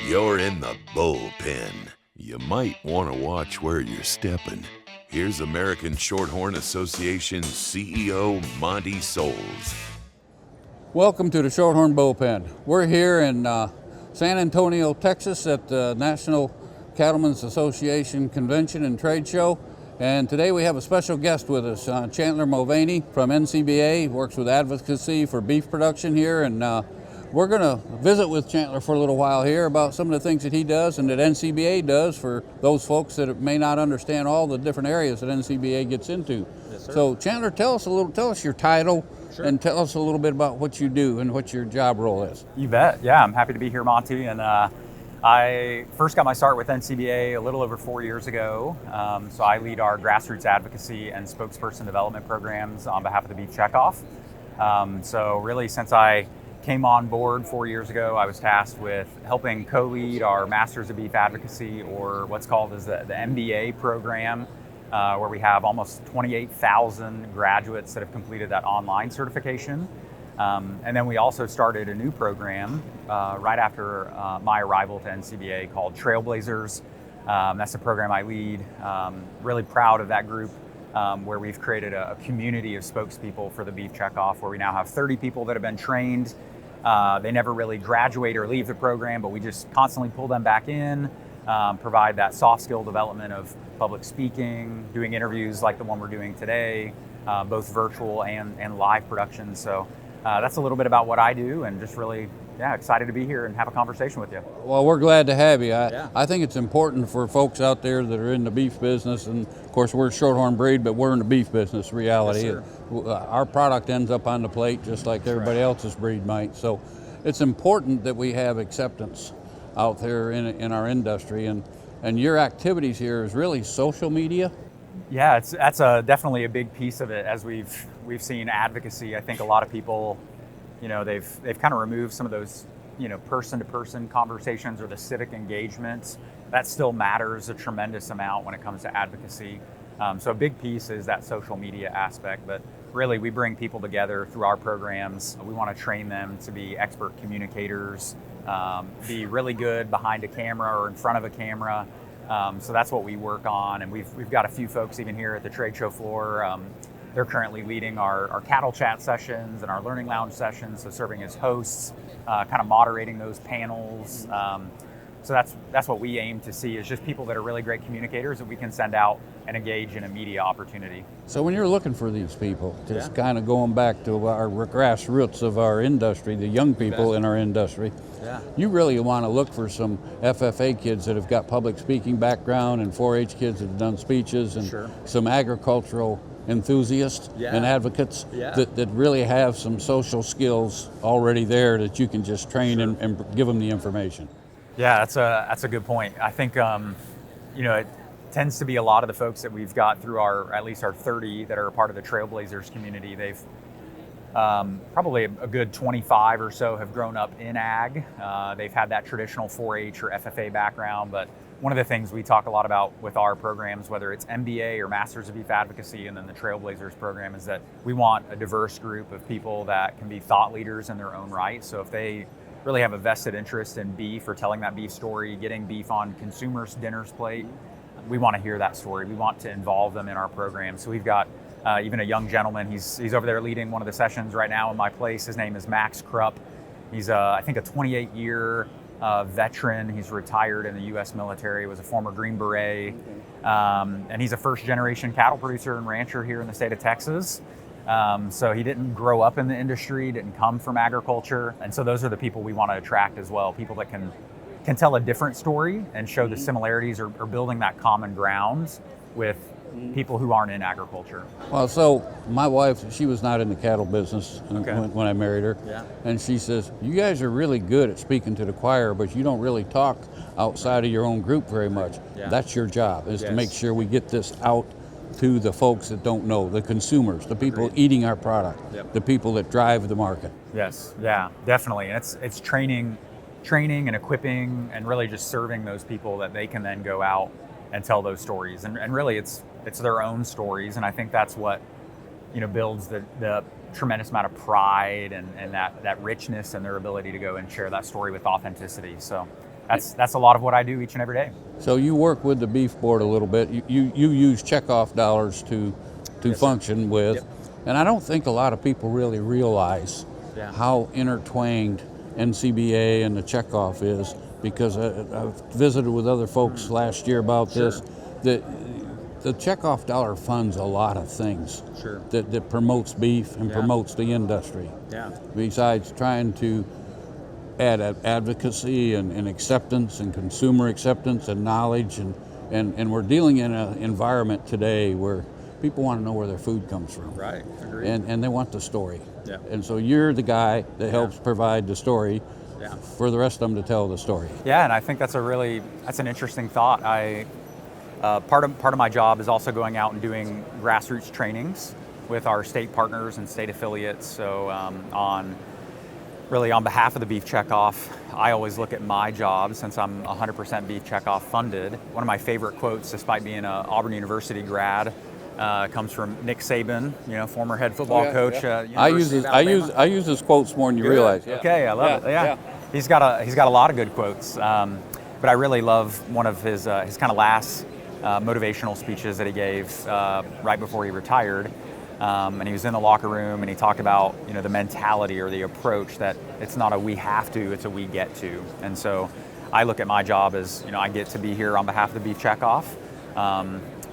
You're in the bullpen. You might want to watch where you're stepping. Here's American Shorthorn Association CEO Montie Soules. Welcome to the Shorthorn Bull Pen. We're here in San Antonio, Texas at the National Cattlemen's Association Convention and Trade Show. And today we have a special guest with us, Chandler Mulvaney from NCBA. He works with advocacy for beef production here. And we're going to visit with Chandler for a little while here about some of the things that he does and that NCBA does for those folks that may not understand all the different areas that NCBA gets into. Yes, sir. So Chandler, tell us your title. Sure. And tell us a little bit about what you do and what your job role is. You bet. Yeah, I'm happy to be here, Monty. And I first got my start with NCBA a little over 4 years ago. So I lead our grassroots advocacy and spokesperson development programs on behalf of the Beef Checkoff. So really, since I came on board 4 years ago, I was tasked with helping co-lead our Masters of Beef Advocacy, or what's called as the MBA program, where we have almost 28,000 graduates that have completed that online certification. And then we also started a new program right after my arrival to NCBA called Trailblazers. That's the program I lead. Really proud of that group, where we've created a community of spokespeople for the Beef Checkoff, where we now have 30 people that have been trained. They never really graduate or leave the program, but we just constantly pull them back in, provide that soft skill development of public speaking, doing interviews like the one we're doing today, both virtual and live productions. So that's a little bit about what I do, and just really excited to be here and have a conversation with you. Well, we're glad to have you. I think it's important for folks out there that are in the beef business, and of course we're Shorthorn breed, but we're in the beef business reality. Yes, our product ends up on the plate just like everybody else's breed might. So it's important that we have acceptance out there in our industry, and your activities here is really social media. Yeah, that's definitely a big piece of it. As we've seen advocacy, I think a lot of people, they've kind of removed some of those, person-to-person conversations or the civic engagements. That still matters a tremendous amount when it comes to advocacy. So a big piece is that social media aspect, but really we bring people together through our programs. We want to train them to be expert communicators, be really good behind a camera or in front of a camera. So that's what we work on, and we've got a few folks even here at the trade show floor. They're currently leading our cattle chat sessions and our learning lounge sessions, so serving as hosts, kind of moderating those panels. So that's what we aim to see, is just people that are really great communicators that we can send out and engage in a media opportunity. So when you're looking for these people, just kind of going back to our grassroots of our industry, the young people in our industry, you really want to look for some FFA kids that have got public speaking background, and 4-H kids that have done speeches, and some agricultural enthusiasts and advocates that really have some social skills already there that you can just train and give them the information. Yeah, that's a good point. I think it tends to be a lot of the folks that we've got through at least our 30 that are a part of the Trailblazers community. They've probably a good 25 or so have grown up in ag. They've had that traditional 4-H or FFA background, but one of the things we talk a lot about with our programs, whether it's MBA or Masters of Beef Advocacy and then the Trailblazers program, is that we want a diverse group of people that can be thought leaders in their own right. So if they really have a vested interest in beef or telling that beef story, getting beef on consumers' dinner's plate, we want to hear that story. We want to involve them in our program. So we've got even a young gentleman. He's over there leading one of the sessions right now in my place. His name is Max Krupp. He's I think a 28-year veteran. He's retired in the U.S. military, was a former Green Beret, and he's a first-generation cattle producer and rancher here in the state of Texas. So he didn't grow up in the industry, didn't come from agriculture, and so those are the people we want to attract as well, people that can tell a different story and show the similarities or building that common ground with people who aren't in agriculture. Well, so my wife, she was not in the cattle business when I married her, and she says, you guys are really good at speaking to the choir, but you don't really talk outside of your own group very much. That's your job, is to make sure we get this out to the folks that don't know, the consumers, the people eating our product, the people that drive the market. Yes, yeah, definitely. And it's training and equipping and really just serving those people that they can then go out and tell those stories. And really it's their own stories. And I think that's what, builds the tremendous amount of pride and that richness and their ability to go and share that story with authenticity. So that's a lot of what I do each and every day. So you work with the beef board a little bit. You use checkoff dollars to function with, Yep. and I don't think a lot of people really realize how intertwined NCBA and the checkoff is, because I've visited with other folks last year about this. The checkoff dollar funds a lot of things that promotes beef and promotes the industry. Besides trying to add advocacy and acceptance and consumer acceptance and knowledge, and we're dealing in an environment today where people want to know where their food comes from. Right. Agreed. And they want the story. Yeah. And so you're the guy that helps provide the story for the rest of them to tell the story. Yeah, and I think that's an interesting thought. Part of my job is also going out and doing grassroots trainings with our state partners and state affiliates. So on behalf of the Beef Checkoff, I always look at my job, since I'm 100% Beef Checkoff funded. One of my favorite quotes, despite being an Auburn University grad, comes from Nick Saban, former head football coach. I use his quotes more than you realize. Yeah. Okay, I love it. Yeah. He's got a lot of good quotes, but I really love one of his kind of last motivational speeches that he gave right before he retired. And he was in the locker room, and he talked about the mentality or the approach that it's not a we have to, it's a we get to. And so I look at my job as I get to be here on behalf of the Beef Checkoff,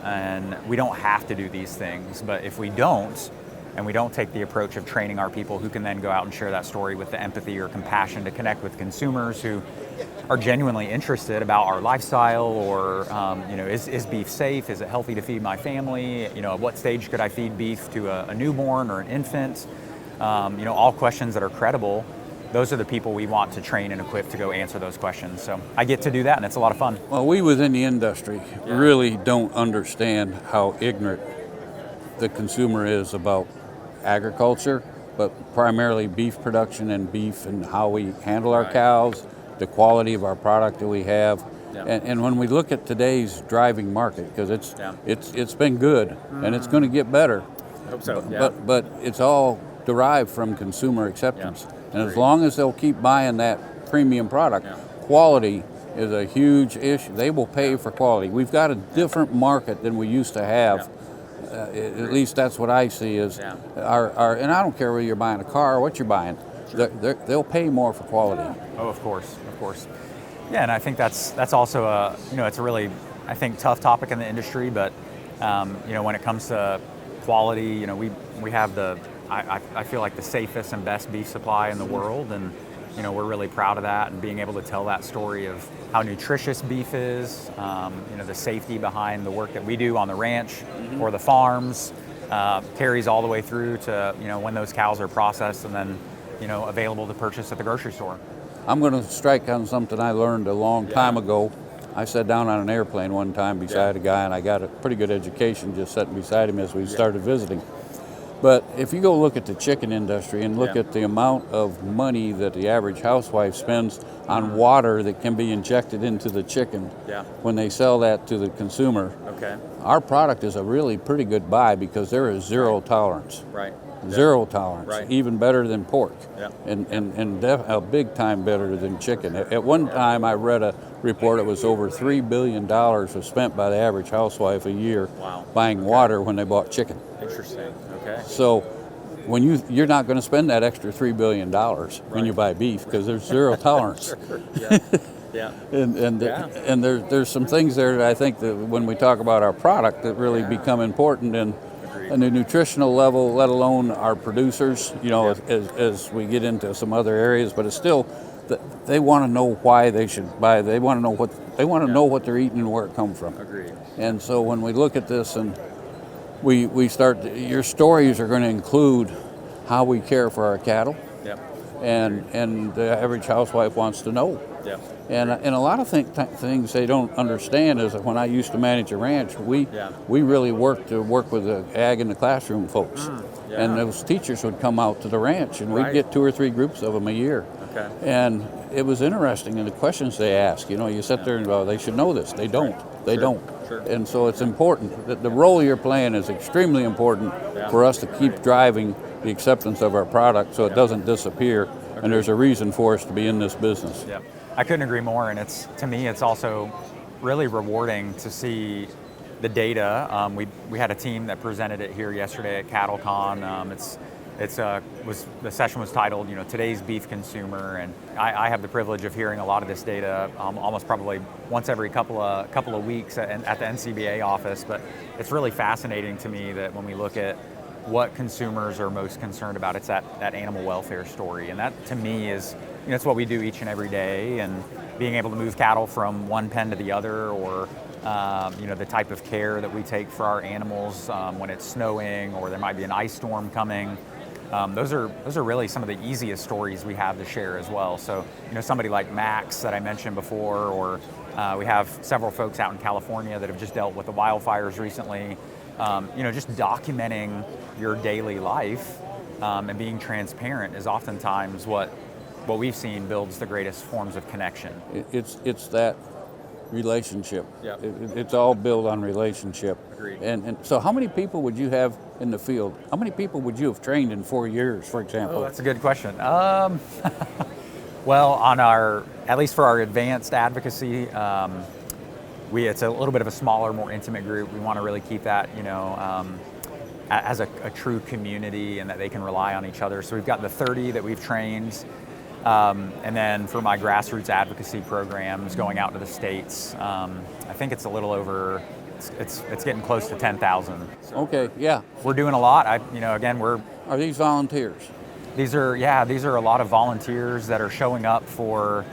and we don't have to do these things, but if we don't, and we don't take the approach of training our people who can then go out and share that story with the empathy or compassion to connect with consumers who are genuinely interested about our lifestyle, or is beef safe? Is it healthy to feed my family? At what stage could I feed beef to a newborn or an infant? All questions that are credible. Those are the people we want to train and equip to go answer those questions. So I get to do that, and it's a lot of fun. Well, we within the industry really don't understand how ignorant the consumer is about agriculture, but primarily beef production and beef and how we handle our cows, the quality of our product that we have. And when we look at today's driving market, because it's been good and it's going to get better. I hope so. But it's all derived from consumer acceptance. And as long as they'll keep buying that premium product, quality is a huge issue. They will pay for quality. We've got a different market than we used to have. At least that's what I see is our and I don't care whether you're buying a car or what you're buying. They'll pay more for quality. Oh, of course. Yeah, and I think that's also it's a really, I think, tough topic in the industry. But when it comes to quality, we have I feel like the safest and best beef supply in the world, and we're really proud of that, and being able to tell that story of how nutritious beef is, the safety behind the work that we do on the ranch or the farms, carries all the way through to when those cows are processed and then available to purchase at the grocery store. I'm going to strike on something I learned a long time ago. I sat down on an airplane one time beside a guy, and I got a pretty good education just sitting beside him as we started visiting. But if you go look at the chicken industry and look at the amount of money that the average housewife spends on water that can be injected into the chicken when they sell that to the consumer, our product is a really pretty good buy, because there is zero tolerance. Zero tolerance, even better than pork, and a big time better than chicken. At one time, I read a report, it was over $3 billion was spent by the average housewife a year buying water when they bought chicken. Interesting. Okay. So when you're not going to spend that extra $3 billion when you buy beef, because there's zero tolerance. And there's some things there that I think that when we talk about our product that really become important, and the nutritional level, let alone our producers, as we get into some other areas. But it's still, they want to know why they should buy. They want to know what they're eating and where it comes from. Agreed. And so when we look at this, and we start, your stories are going to include how we care for our cattle. And the average housewife wants to know. And a lot of things they don't understand is that when I used to manage a ranch, we really work with the ag in the classroom folks. And those teachers would come out to the ranch, and we'd get 2 or 3 groups of them a year. And it was interesting, and the questions they ask, you sit there and go, they should know this. They don't. They don't. And so it's important. The role you're playing is extremely important for us to keep driving the acceptance of our product so it doesn't disappear, and there's a reason for us to be in this business. I couldn't agree more, and to me, it's also really rewarding to see the data. We had a team that presented it here yesterday at Cattlecon. The session was titled, Today's Beef Consumer, and I have the privilege of hearing a lot of this data almost probably once every couple of weeks at the NCBA office. But it's really fascinating to me that when we look at what consumers are most concerned about, it's that animal welfare story, and that to me is it's what we do each and every day, and being able to move cattle from one pen to the other, or the type of care that we take for our animals when it's snowing or there might be an ice storm coming. Those are really some of the easiest stories we have to share as well. So somebody like Max that I mentioned before, or we have several folks out in California that have just dealt with the wildfires recently. Just documenting your daily life and being transparent is oftentimes what we've seen builds the greatest forms of connection. It's that relationship. Yep. It's all built on relationship. Agreed. And so how many people would you have in the field? How many people would you have trained in 4 years, for example? Oh, that's a good question. Well, at least for our advanced advocacy, it's a little bit of a smaller, more intimate group. We want to really keep that, as a true community, and that they can rely on each other. So we've got the 30 that we've trained. And then for my grassroots advocacy programs going out to the states, I think it's a little over, it's getting close to 10,000. So okay, yeah. we're doing a lot. Are these volunteers? These are a lot of volunteers that are showing up for,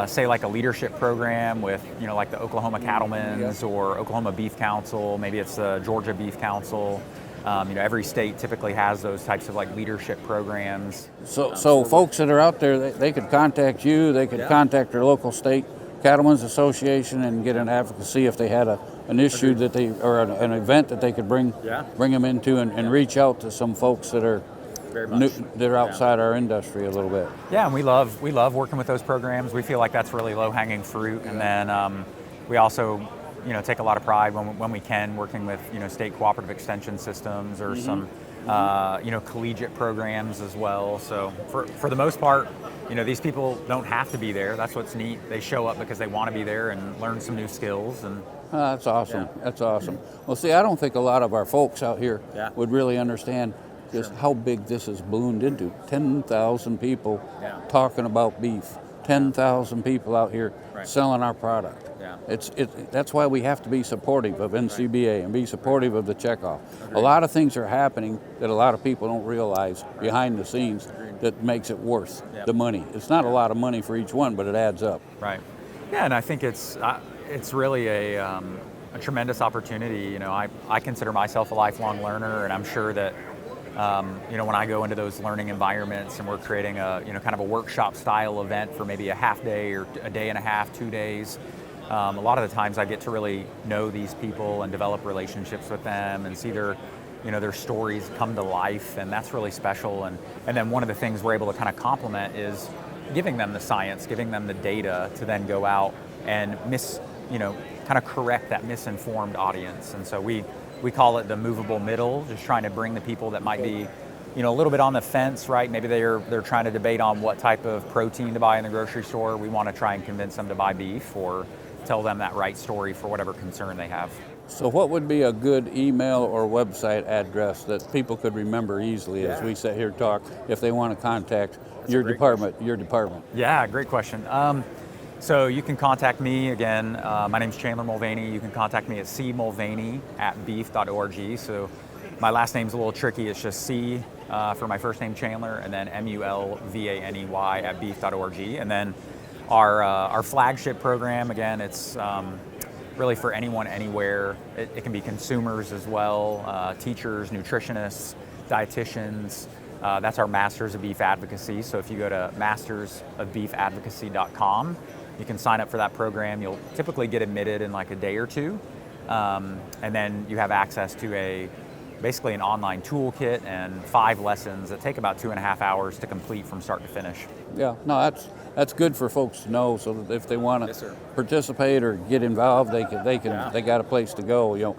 say, like a leadership program with, like the Oklahoma Cattlemen or Oklahoma Beef Council. Maybe it's the Georgia Beef Council. Every state typically has those types of like leadership programs. So folks that are out there, they could contact you. They could contact their local state Cattlemen's Association and get an advocacy if they had an issue that or an event that they could bring them into, and reach out to some folks that are they're outside our industry a little bit. Yeah, and we love working with those programs. We feel like that's really low-hanging fruit, and then we also take a lot of pride when we can working with state cooperative extension systems or some collegiate programs as well. So for the most part, these people don't have to be there. That's what's neat. They show up because they want to be there and learn some new skills. And that's awesome. Yeah. That's awesome. Well, see, I don't think a lot of our folks out here would really understand just how big this has ballooned into. 10,000 people talking about beef. 10,000 people out here selling our product. Yeah. That's why we have to be supportive of NCBA and be supportive of the checkoff. A lot of things are happening that a lot of people don't realize behind the scenes that makes it worth the money. It's not a lot of money for each one, but it adds up. Right. Yeah, and I think it's really a tremendous opportunity. I consider myself a lifelong learner, and I'm sure that when I go into those learning environments and we're creating a kind of a workshop style event for maybe a half day or a day and a half, 2 days, a lot of the times I get to really know these people and develop relationships with them and see their stories come to life, and that's really special. And then one of the things we're able to kind of complement is giving them the science, giving them the data to then go out and kind of correct that misinformed audience. And so we call it the movable middle, just trying to bring the people that might be, a little bit on the fence, right? Maybe they're trying to debate on what type of protein to buy in the grocery store. We want to try and convince them to buy beef, or tell them that right story for whatever concern they have. So what would be a good email or website address that people could remember easily as we sit here and talk if they want to contact your department? Yeah, great question. So you can contact me again. My name's Chandler Mulvaney. You can contact me at cmulvaney@beef.org. So my last name's a little tricky. It's just C for my first name, Chandler, and then MULVANEY @beef.org. And then our flagship program, again, it's really for anyone, anywhere. It can be consumers as well, teachers, nutritionists, dietitians. That's our Masters of Beef Advocacy. So if you go to mastersofbeefadvocacy.com, you can sign up for that program. You'll typically get admitted in like a day or two. And then you have access to basically an online toolkit and 5 lessons that take about 2.5 hours to complete from start to finish. Yeah, no, that's good for folks to know, so that if they want to participate or get involved, they got a place to go.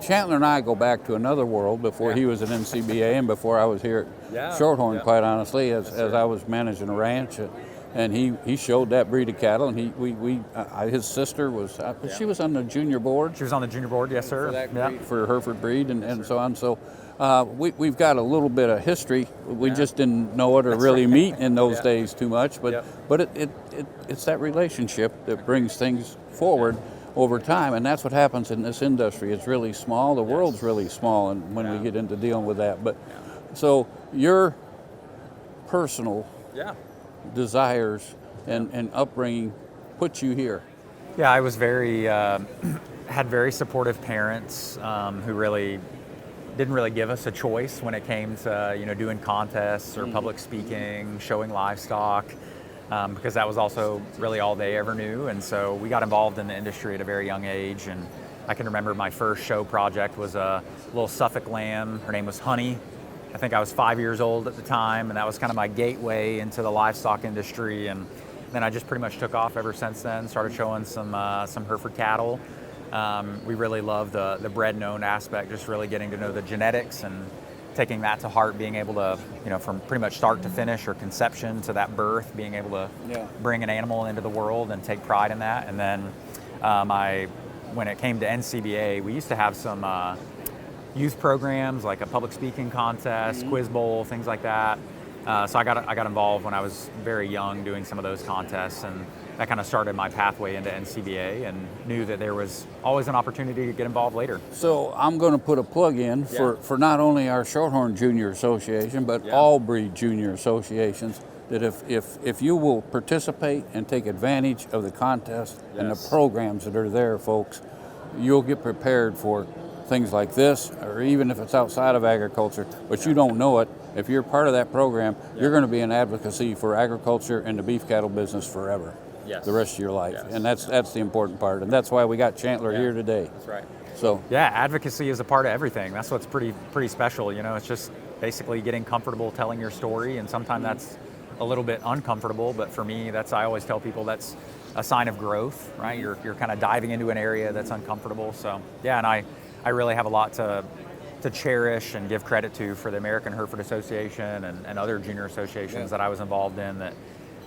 Chandler and I go back to another world before he was at NCBA and before I was here at Shorthorn, quite honestly, as I was managing a ranch. and he showed that breed of cattle, and his sister was she was on the junior board. She was on the junior board, yes, sir. For that breed, for Hereford breed and so on. So we've got a little bit of history. We just didn't know it or really meet in those days too much. But it's that relationship that brings things forward over time, and that's what happens in this industry. It's really small. The world's really small, and when we get into dealing with that. But so your personal desires and upbringing put you here. Yeah, I was very had very supportive parents who really didn't really give us a choice when it came to doing contests or public speaking, showing livestock, because that was also really all they ever knew. And so we got involved in the industry at a very young age. And I can remember my first show project was a little Suffolk lamb. Her name was Honey. I think I was 5 years old at the time, and that was kind of my gateway into the livestock industry. And then I just pretty much took off ever since then. Started showing some Hereford cattle. We really love the bred and owned aspect, just really getting to know the genetics and taking that to heart, being able to, from pretty much start to finish or conception to that birth, being able to bring an animal into the world and take pride in that. And then when it came to NCBA, we used to have some youth programs like a public speaking contest, quiz bowl, things like that. So I got involved when I was very young doing some of those contests, and that kind of started my pathway into NCBA, and knew that there was always an opportunity to get involved later. So I'm going to put a plug in for not only our Shorthorn Junior Association, but all breed junior associations, that if you will participate and take advantage of the contest and the programs that are there, folks, you'll get prepared for things like this, or even if it's outside of agriculture, but you don't know it. If you're part of that program, you're going to be in advocacy for agriculture and the beef cattle business forever, the rest of your life. And that's the important part, and that's why we got Chandler here today. That's right. So advocacy is a part of everything. That's what's pretty special. It's just basically getting comfortable telling your story, and sometimes that's a little bit uncomfortable, but for me, I always tell people that's a sign of growth, right? You're kind of diving into an area that's uncomfortable. So and I really have a lot to cherish and give credit to for the American Hereford Association and other junior associations that I was involved in that,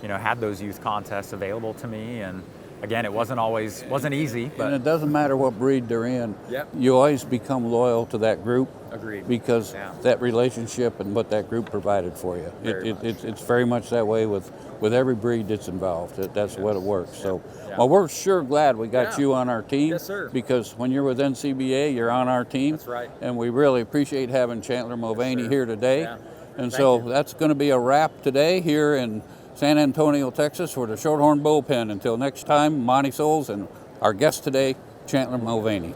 had those youth contests available to me. And again, it wasn't easy, but and it doesn't matter what breed they're in. You always become loyal to that group. Agreed. Because that relationship and what that group provided for you. It's very much that way with every breed that's involved. That's what it works. So, well, we're sure glad we got you on our team. Yes, sir. Because when you're with NCBA, you're on our team. That's right. And we really appreciate having Chandler Mulvaney here today. And so that's going to be a wrap today here in San Antonio, Texas, for the Shorthorn Bull Pen. Until next time, Montie Soules and our guest today, Chandler Mulvaney.